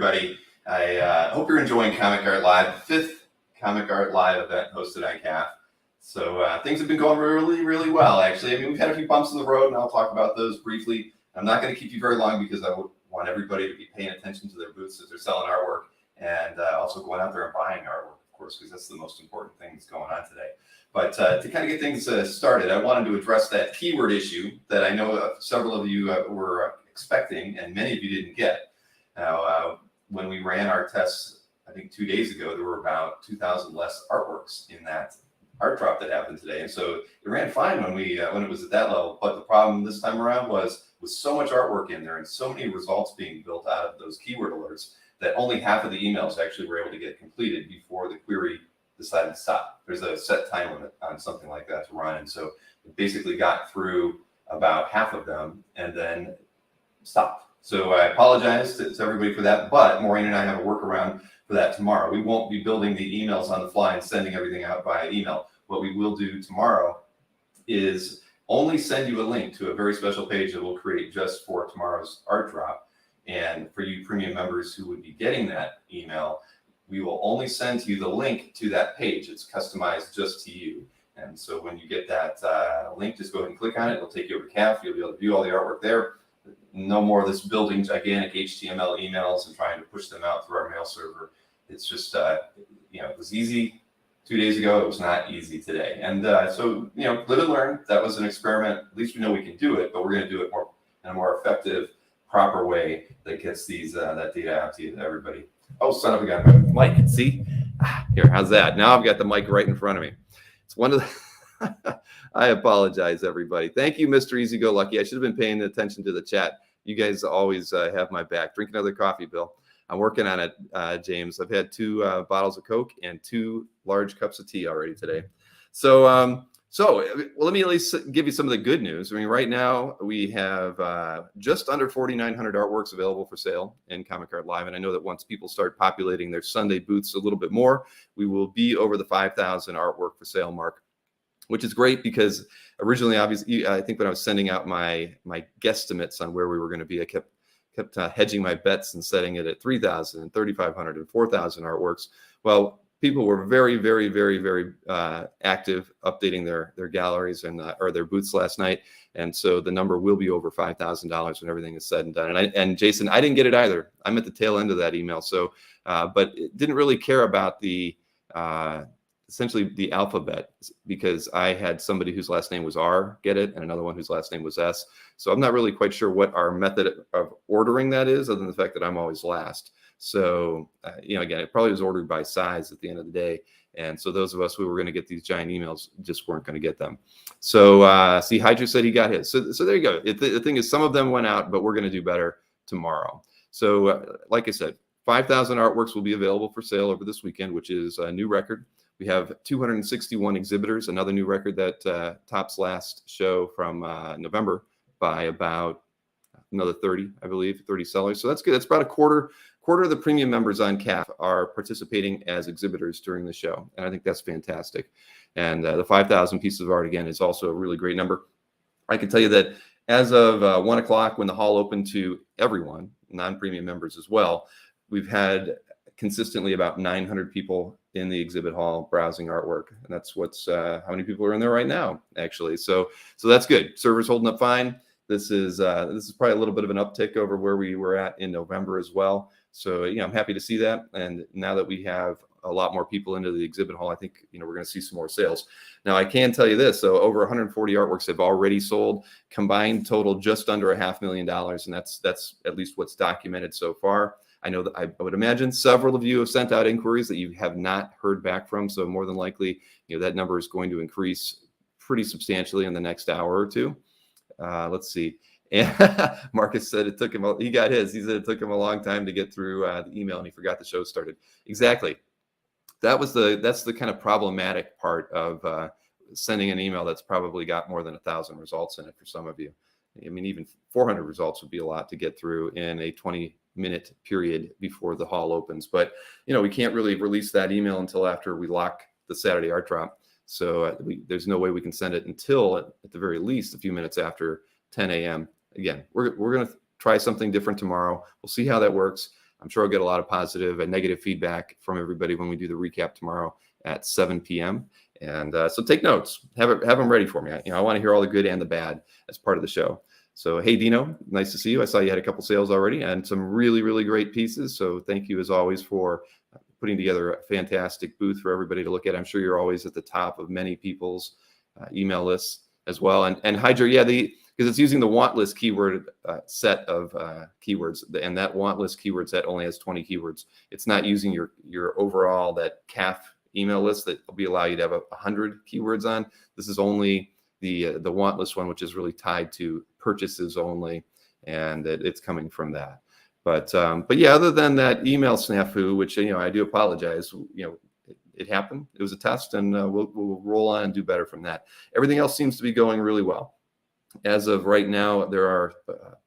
everybody. I hope you're enjoying Comic Art Live, the fifth Comic Art Live event hosted on CAF. So things have been going really, really well, actually. I mean, we've had a few bumps in the road, and I'll talk about those briefly. I'm not going to keep you very long because I want everybody to be paying attention to their booths as they're selling artwork, and also going out there and buying artwork, of course, because that's the most important thing that's going on today. But to kind of get things started, I wanted to address that keyword issue that I know several of you were expecting, and many of you didn't get. Now, when we ran our tests, I think 2 days ago, there were about 2,000 less artworks in that art drop that happened today. And so it ran fine when it was at that level. But the problem this time around was with so much artwork in there and so many results being built out of those keyword alerts that only half of the emails actually were able to get completed before the query decided to stop. There's a set time limit on something like that to run. And so it basically got through about half of them and then stopped. So I apologize to everybody for that, but Maureen and I have a workaround for that tomorrow. We won't be building the emails on the fly and sending everything out via email. What we will do tomorrow is only send you a link to a very special page that we'll create just for tomorrow's art drop. And for you premium members who would be getting that email, we will only send you the link to that page. It's customized just to you. And so when you get that link, just go ahead and click on it. It'll take you over to CAF. You'll be able to view all the artwork there. No more of this building gigantic HTML emails and trying to push them out through our mail server. It's just, it was easy 2 days ago. It was not easy today. And so, live and learn. That was an experiment. At least we know we can do it, but we're going to do it more in a more effective, proper way that gets that data out to everybody. Oh, son of a gun. Mic, see? Here, how's that? Now I've got the mic right in front of me. It's one of the... I apologize, everybody. Thank you, Mr. Easy Go Lucky. I should have been paying attention to the chat. You guys always have my back. Drink another coffee, Bill. I'm working on it, James. I've had 2 bottles of Coke and 2 large cups of tea already today. So let me at least give you some of the good news. I mean, right now we have just under 4,900 artworks available for sale in Comic Art Live. And I know that once people start populating their Sunday booths a little bit more, we will be over the 5,000 artwork for sale mark, which is great because originally, obviously, I think when I was sending out my guesstimates on where we were going to be, I kept hedging my bets and setting it at 3,000 and 3,500 and 4,000 artworks. Well, people were very, very, very, very active updating their galleries and or their booths last night, and so the number will be over $5,000 when everything is said and done. And Jason, I didn't get it either. I'm at the tail end of that email, so but it didn't really care about the essentially the alphabet, because I had somebody whose last name was R get it and another one whose last name was S. So I'm not really quite sure what our method of ordering that is, other than the fact that I'm always last. So, again, it probably was ordered by size at the end of the day. And so those of us who were going to get these giant emails just weren't going to get them. So see, Hydra said he got his. So there you go. The thing is, some of them went out, but we're going to do better tomorrow. So like I said, 5,000 artworks will be available for sale over this weekend, which is a new record. We have 261 exhibitors, another new record that tops last show from November by about another 30, I believe, 30 sellers. So that's good. That's about a quarter of the premium members on CAF are participating as exhibitors during the show. And I think that's fantastic. And the 5,000 pieces of art, again, is also a really great number. I can tell you that as of 1 o'clock, when the hall opened to everyone, non-premium members as well, we've had consistently about 900 people in the exhibit hall browsing artwork, and that's how many people are in there right now, actually. So that's good. Server's holding up fine. This is probably a little bit of an uptick over where we were at in November as well. So I'm happy to see that. And now that we have a lot more people into the exhibit hall, I think we're going to see some more sales. Now I can tell you this: so over 140 artworks have already sold, combined total just under $500,000, and that's at least what's documented so far. I know that I would imagine several of you have sent out inquiries that you have not heard back from. So more than likely, that number is going to increase pretty substantially in the next hour or two. Let's see. And Marcus said it took him, he got his. He said it took him a long time to get through the email and he forgot the show started. Exactly. That's the kind of problematic part of sending an email that's probably got more than 1,000 results in it for some of you. I mean, even 400 results would be a lot to get through in a 20-minute period before the hall opens. But, we can't really release that email until after we lock the Saturday art drop. So there's no way we can send it until, at the very least, a few minutes after 10 a.m. Again, we're going to try something different tomorrow. We'll see how that works. I'm sure I'll get a lot of positive and negative feedback from everybody when we do the recap tomorrow at 7 p.m. And so take notes, have them ready for me. I want to hear all the good and the bad as part of the show. So, hey, Dino, nice to see you. I saw you had a couple sales already and some really, really great pieces. So thank you as always for putting together a fantastic booth for everybody to look at. I'm sure you're always at the top of many people's email lists as well. And Hydra, because it's using the want list keyword set of keywords, and that want list keyword set only has 20 keywords. It's not using your overall, that CAF email list that will allow you to have 100 keywords on. This is only the want list one, which is really tied to purchases only, and it's coming from that. But yeah, other than that email snafu, which I do apologize, it happened. It was a test, and we'll roll on and do better from that. Everything else seems to be going really well. As of right now, there are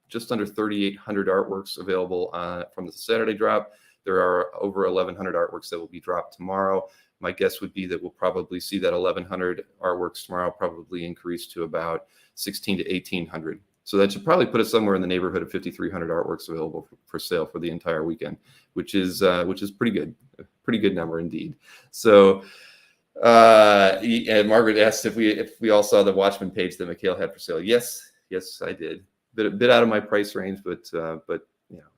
just under 3,800 artworks available from the Saturday drop. There are over 1,100 artworks that will be dropped tomorrow. My guess would be that we'll probably see that 1,100 artworks tomorrow probably increase to about 1,600 to 1,800. So that should probably put us somewhere in the neighborhood of 5,300 artworks available for sale for the entire weekend, which is pretty good, a pretty good number indeed. So, and Margaret asked if we all saw the Watchman page that Mikhail had for sale. Yes, I did. A bit out of my price range, but a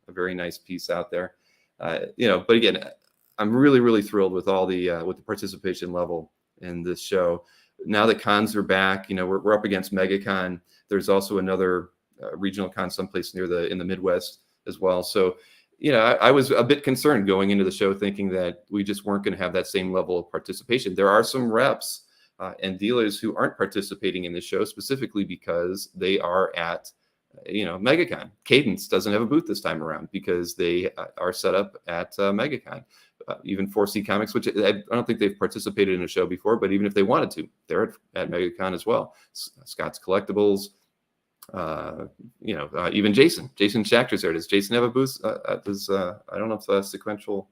very nice piece out there. But again, I'm really, really thrilled with all with the participation level in this show. Now that cons are back, we're up against MegaCon. There's also another regional con someplace in the Midwest as well. So, I was a bit concerned going into the show, thinking that we just weren't going to have that same level of participation. There are some reps and dealers who aren't participating in the show specifically because they are at MegaCon. Cadence doesn't have a booth this time around because they are set up at MegaCon. Even 4C Comics, which I don't think they've participated in a show before, but even if they wanted to, they're at MegaCon as well. Scott's Collectibles, even Jason Schachter's there. Does Jason have a booth? I don't know if Sequential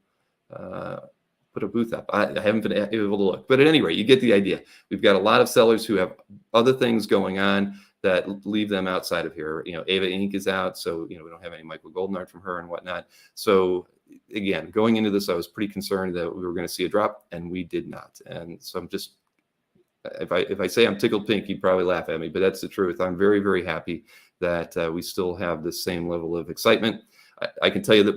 put a booth up. I haven't been able to look, but at any rate, you get the idea. We've got a lot of sellers who have other things going on that leave them outside of here. Ava Inc. is out, so we don't have any Michael Goldenart from her and whatnot. So again, going into this, I was pretty concerned that we were going to see a drop, and we did not. And so I'm just, if I say I'm tickled pink, you'd probably laugh at me, but that's the truth. I'm very, very happy that we still have the same level of excitement. I can tell you that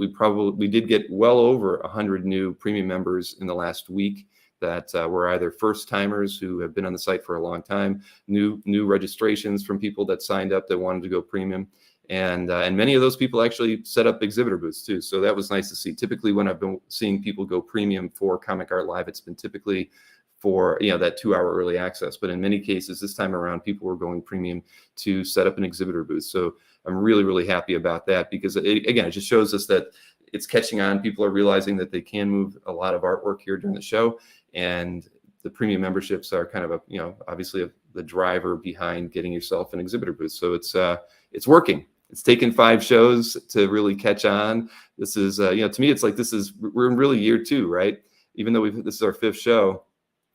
we did get well over 100 new premium members in the last week that were either first timers who have been on the site for a long time, new registrations from people that signed up that wanted to go premium. And many of those people actually set up exhibitor booths too. So that was nice to see. Typically when I've been seeing people go premium for Comic Art Live, it's been typically for that 2-hour early access. But in many cases this time around, people were going premium to set up an exhibitor booth. So I'm really, really happy about that because it just shows us that it's catching on. People are realizing that they can move a lot of artwork here during the show. And the premium memberships are kind of obviously the driver behind getting yourself an exhibitor booth. So it's working. It's taken 5 shows to really catch on. This is, to me, it's like we're in really year 2, right? Even though this is our 5th show,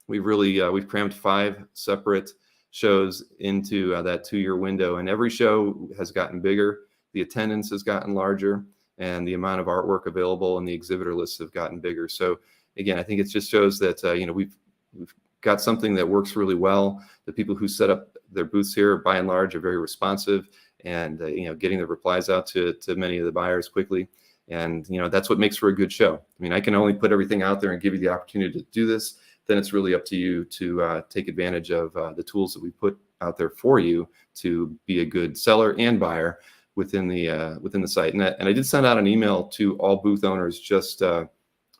we've crammed 5 separate shows into that 2-year window, and every show has gotten bigger. The attendance has gotten larger, and the amount of artwork available and the exhibitor lists have gotten bigger. So again, I think it just shows that we've got something that works really well. The people who set up their booths here, by and large, are very responsive, and getting the replies out to many of the buyers quickly. And that's what makes for a good show. I mean, I can only put everything out there and give you the opportunity to do this. Then it's really up to you to take advantage of the tools that we put out there for you to be a good seller and buyer within the site. And I did send out an email to all booth owners just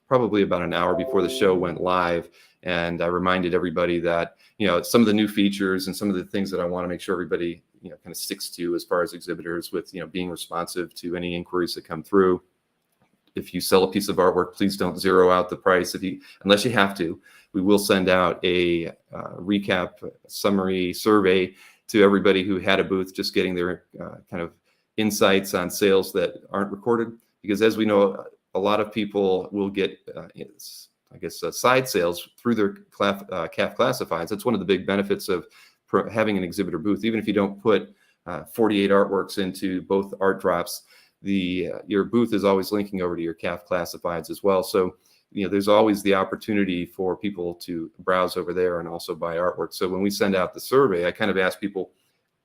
probably about an hour before the show went live. And I reminded everybody that, some of the new features and some of the things that I want to make sure everybody, kind of sticks to as far as exhibitors with, being responsive to any inquiries that come through. If you sell a piece of artwork, please don't zero out the price unless you have to. We will send out a recap summary survey to everybody who had a booth, just getting their kind of insights on sales that aren't recorded. Because as we know, a lot of people will get, side sales through their CAF classifieds. That's one of the big benefits of having an exhibitor booth. Even if you don't put 48 artworks into both art drops, your booth is always linking over to your CAF classifieds as well. So, there's always the opportunity for people to browse over there and also buy artwork. So when we send out the survey, I kind of ask people,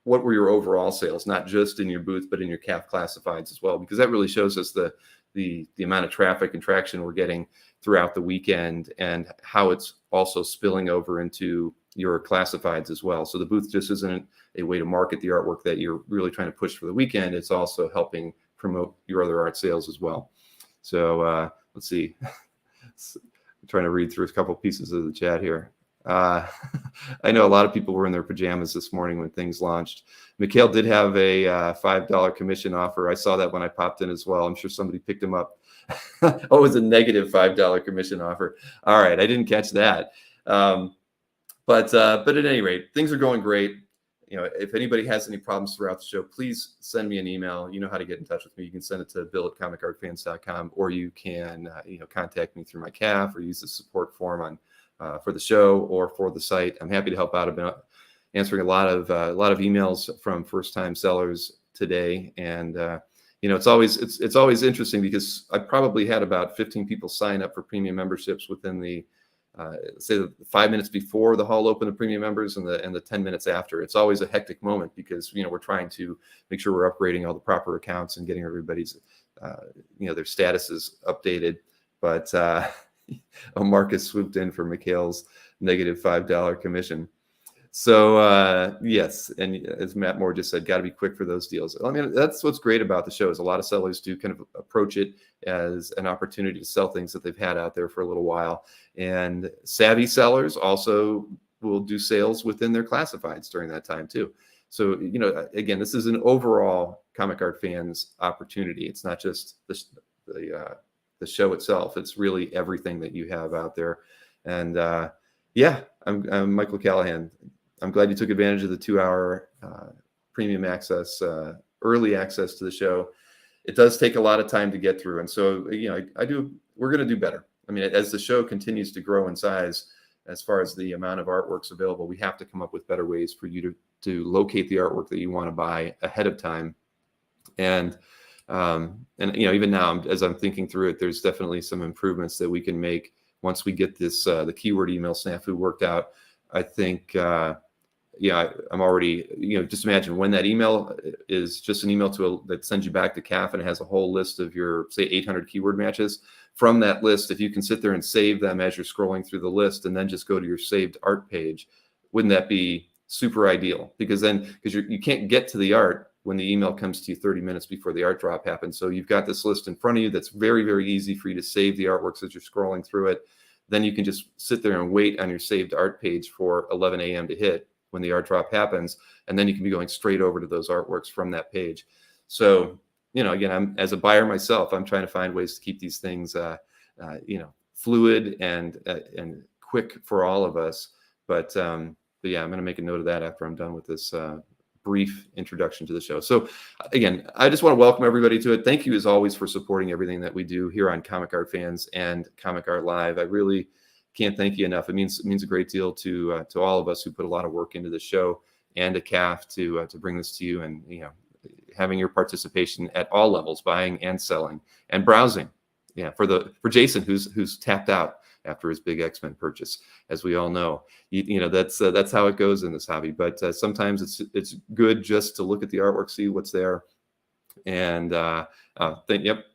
what were your overall sales, not just in your booth, but in your CAF classifieds as well, because that really shows us the amount of traffic and traction we're getting throughout the weekend and how it's also spilling over into your classifieds as well. So the booth just isn't a way to market the artwork that you're really trying to push for the weekend. It's also helping promote your other art sales as well. So let's see. I'm trying to read through a couple pieces of the chat here. I know a lot of people were in their pajamas this morning when things launched. Mikhail did have a $5 commission offer. I saw that when I popped in as well. I'm sure somebody picked him up. Oh, it was a negative $5 commission offer. All right, I didn't catch that. But at any rate, things are going great. If anybody has any problems throughout the show, please send me an email. You know how to get in touch with me. You can send it to bill@comicartfans.com, or you can contact me through my CAF or use the support form on for the show or for the site. I'm happy to help out. I've been answering a lot of emails from first-time sellers today, and it's always interesting because I probably had about 15 people sign up for premium memberships within the say the 5 minutes before the hall open of premium members and the 10 minutes after. It's always a hectic moment because we're trying to make sure we're upgrading all the proper accounts and getting everybody's their statuses updated. But Marcus swooped in for Mikhail's negative $5 commission. So yes, and as Matt Moore just said, got to be quick for those deals. I mean, that's what's great about the show is a lot of sellers do kind of approach it as an opportunity to sell things that they've had out there for a little while. And savvy sellers also will do sales within their classifieds during that time too. So, again, this is an overall Comic Art Fans opportunity. It's not just the show itself. It's really everything that you have out there. And I'm Michael Callahan. I'm glad you took advantage of the 2-hour premium access, early access to the show. It does take a lot of time to get through. And so, we're going to do better. I mean, as the show continues to grow in size, as far as the amount of artworks available, we have to come up with better ways for you to locate the artwork that you want to buy ahead of time. And even now, as I'm thinking through it, there's definitely some improvements that we can make once we get this, the keyword email snafu worked out. I think, I'm already, just imagine when that email is just an email that sends you back to CAF and it has a whole list of your, say, 800 keyword matches. From that list, if you can sit there and save them as you're scrolling through the list and then just go to your saved art page, wouldn't that be super ideal? Because you can't get to the art when the email comes to you 30 minutes before the art drop happens. So you've got this list in front of you that's very, very easy for you to save the artworks as you're scrolling through it. Then you can just sit there and wait on your saved art page for 11 a.m. to hit when the art drop happens. And then you can be going straight over to those artworks from that page. So, again, I'm as a buyer myself, I'm trying to find ways to keep these things, fluid and quick for all of us. But yeah, I'm going to make a note of that after I'm done with this brief introduction to the show. So again, I just want to welcome everybody to it. Thank you as always for supporting everything that we do here on Comic Art Fans and Comic Art Live. I really can't thank you enough. It means a great deal to all of us who put a lot of work into the show and to CAF to bring this to you, and having your participation at all levels, buying and selling and browsing. Yeah, for Jason who's tapped out after his big X-Men purchase, as we all know. That's how it goes in this hobby. But sometimes it's good just to look at the artwork, see what's there, and yep,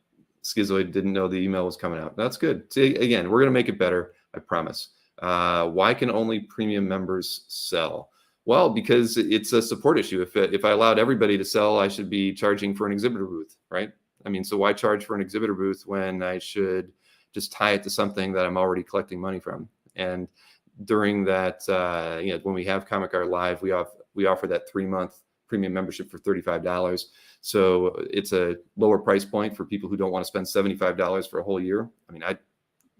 Schizoid didn't know the email was coming out. That's good. See, again, we're gonna make it better, I promise. Why can only premium members sell? Well, because it's a support issue. If I allowed everybody to sell, I should be charging for an exhibitor booth, right? I mean, so why charge for an exhibitor booth when I should just tie it to something that I'm already collecting money from? And during that, when we have Comic Art Live, we offer that 3-month premium membership for $35. So it's a lower price point for people who don't want to spend $75 for a whole year. I mean,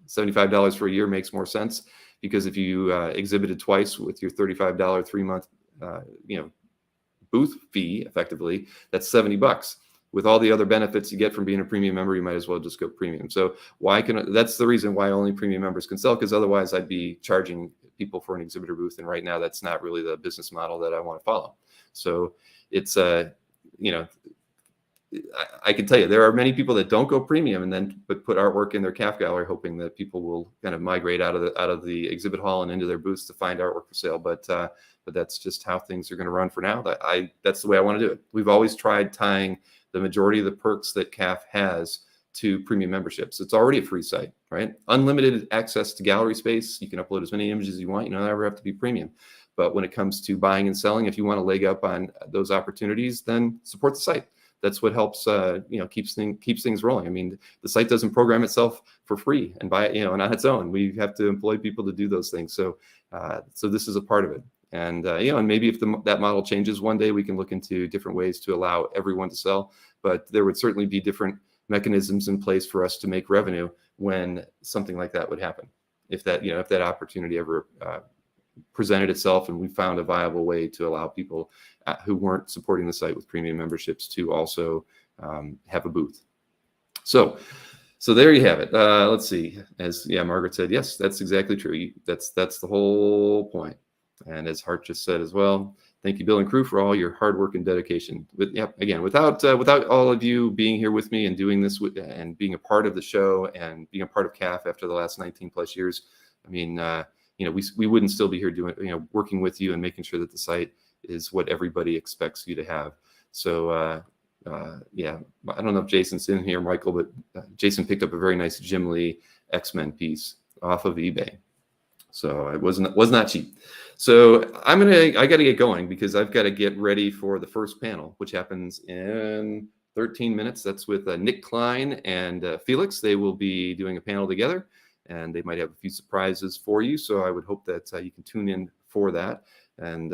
$75 for a year makes more sense, because if you exhibited twice with your $35 3-month, booth fee, effectively, that's $70. With all the other benefits you get from being a premium member, you might as well just go premium. So that's the reason why only premium members can sell, because otherwise I'd be charging people for an exhibitor booth. And right now that's not really the business model that I want to follow. So it's, I can tell you there are many people that don't go premium and then but put artwork in their calf gallery, hoping that people will kind of migrate out of the exhibit hall and into their booths to find artwork for sale. But that's just how things are going to run for now. That's the way I want to do it. We've always tried tying the majority of the perks that calf has to premium memberships. It's already a free site, right? Unlimited access to gallery space. You can upload as many images as you want. You don't ever have to be premium. But when it comes to buying and selling, if you want to leg up on those opportunities, then support the site. That's what helps, keeps things rolling. I mean, the site doesn't program itself for free and and on its own. We have to employ people to do those things. So this is a part of it. And and maybe if that model changes one day, we can look into different ways to allow everyone to sell. But there would certainly be different mechanisms in place for us to make revenue when something like that would happen. If that opportunity ever presented itself and we found a viable way to allow people who weren't supporting the site with premium memberships to also have a booth. So there you have it. Let's see. As Margaret said, yes, that's exactly true. That's the whole point. And as Hart just said as well, thank you, Bill and crew, for all your hard work and dedication. Again, without all of you being here with me and doing this and being a part of the show and being a part of CAF after the last 19 plus years, I mean, we wouldn't still be here doing, working with you and making sure that the site is what everybody expects you to have. So, I don't know if Jason's in here, Michael, but Jason picked up a very nice Jim Lee X-Men piece off of eBay. So it was not cheap. So I got to get going because I've got to get ready for the first panel, which happens in 13 minutes. That's with Nick Klein and Felix. They will be doing a panel together, and they might have a few surprises for you. So I would hope that you can tune in for that. And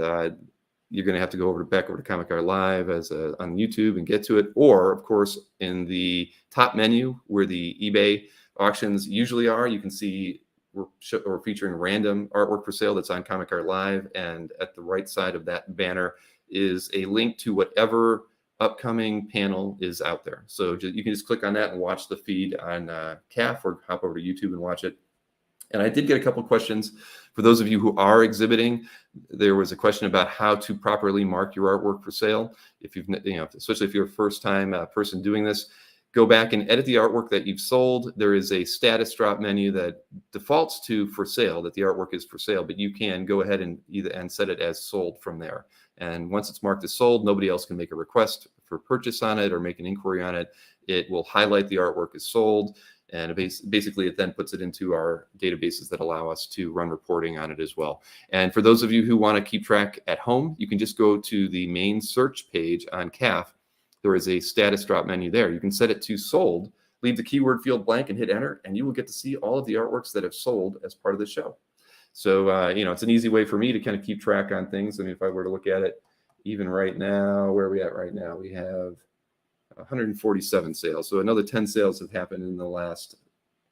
you're going to have to go back over to Comic Art Live on YouTube and get to it. Or, of course, in the top menu where the eBay auctions usually are, you can see we're featuring random artwork for sale that's on Comic Art Live. And at the right side of that banner is a link to whatever upcoming panel is out there. So you can just click on that and watch the feed on CAF or hop over to YouTube and watch it. And I did get a couple of questions for those of you who are exhibiting. There was a question about how to properly mark your artwork for sale. If you've, especially if you're a first-time person doing this, go back and edit the artwork that you've sold. There is a status drop menu that defaults to for sale, that the artwork is for sale, but you can go ahead and set it as sold from there. And once it's marked as sold, nobody else can make a request for purchase on it or make an inquiry on it. It will highlight the artwork as sold. And basically, it then puts it into our databases that allow us to run reporting on it as well. And for those of you who want to keep track at home, you can just go to the main search page on CAF. There is a status drop menu there. You can set it to sold, leave the keyword field blank and hit enter, and you will get to see all of the artworks that have sold as part of the show. So, it's an easy way for me to kind of keep track on things. I mean, if I were to look at it, even right now, where are we at right now? We have 147 sales. So another 10 sales have happened in the last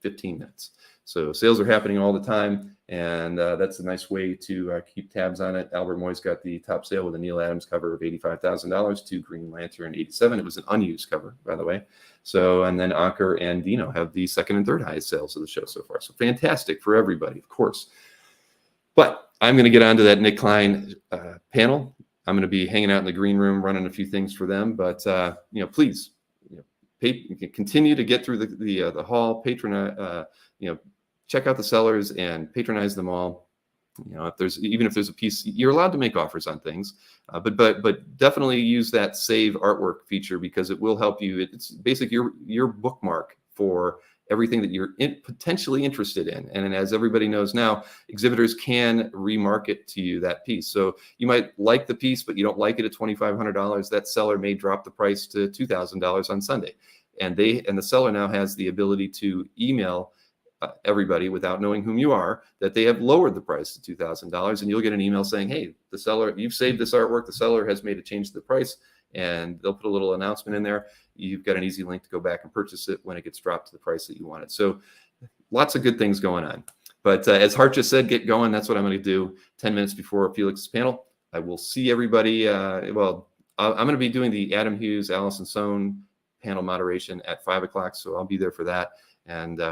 15 minutes. So sales are happening all the time, and that's a nice way to keep tabs on it. Albert Moy's got the top sale with a Neil Adams cover of $85,000 to Green Lantern 87. It was an unused cover, by the way. So, and then Anker and Dino have the second and third highest sales of the show so far. So fantastic for everybody, of course. But I'm going to get on to that Nick Klein panel. I'm going to be hanging out in the green room, running a few things for them. But please, continue to get through the hall, patronize, check out the sellers and patronize them all. If there's a piece, you're allowed to make offers on things, but definitely use that save artwork feature because it will help you. It's basically your bookmark for everything that you're potentially interested in. And as everybody knows now, exhibitors can remarket to you that piece. So you might like the piece, but you don't like it at $2,500. That seller may drop the price to $2,000 on Sunday. And the seller now has the ability to email everybody without knowing whom you are that they have lowered the price to $2,000. And you'll get an email saying, hey, the seller, you've saved this artwork. The seller has made a change to the price. And they'll put a little announcement in there. You've got an easy link to go back and purchase it when it gets dropped to the price that you want it. So lots of good things going on. But as Hart just said, get going. That's what I'm going to do 10 minutes before Felix's panel. I will see everybody. I'm going to be doing the Adam Hughes, Allison Sohn panel moderation at 5 o'clock. So I'll be there for that. And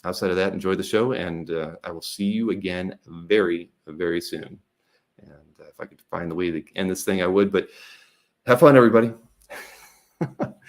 outside of that, enjoy the show. And I will see you again very, very soon. And if I could find the way to end this thing, I would. But have fun, everybody.